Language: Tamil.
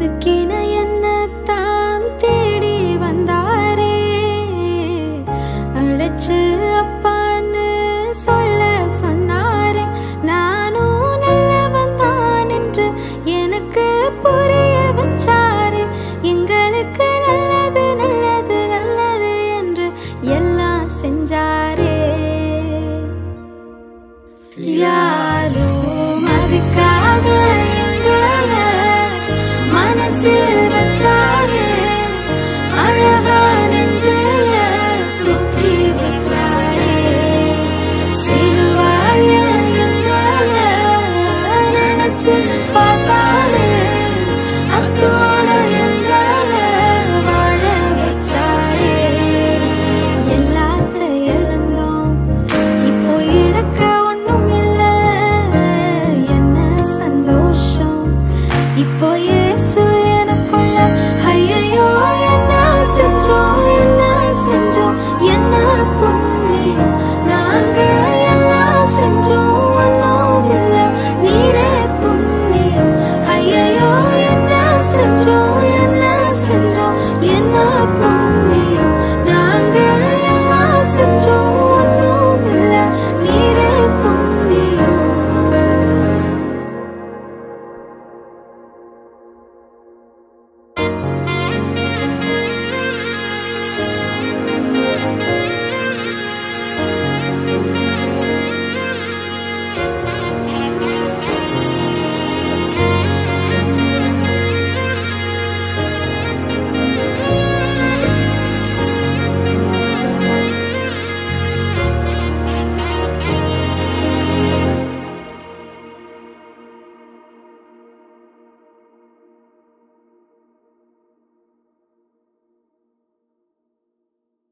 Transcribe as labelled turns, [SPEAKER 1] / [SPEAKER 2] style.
[SPEAKER 1] ஒதுக்கின என்னத்தான் தேடி வந்தாரே, அழைச்சு அப்பான்னு சொல்ல சொன்னாரே. நானும் நல்லவன் தான் என்று எனக்கு புரிய வச்சாரே. எங்களுக்கு நல்லது நல்லது நல்லது என்று எல்லாம் செஞ்சாரே. யாரோ அதுக்காக எங்கள மனசில் வச்சாரே. அழகா நெஞ்சில தூக்கி வச்சாரே. சிலுவாய எங்கள நினைச்சு பார்த்தாரே. அத்தோட எங்கள வாழ வச்சாரே. எல்லாத்த இழந்தோம், இப்போ இழக்க ஒண்ணும் இல்ல. என்ன சந்தோஷம் இப்போ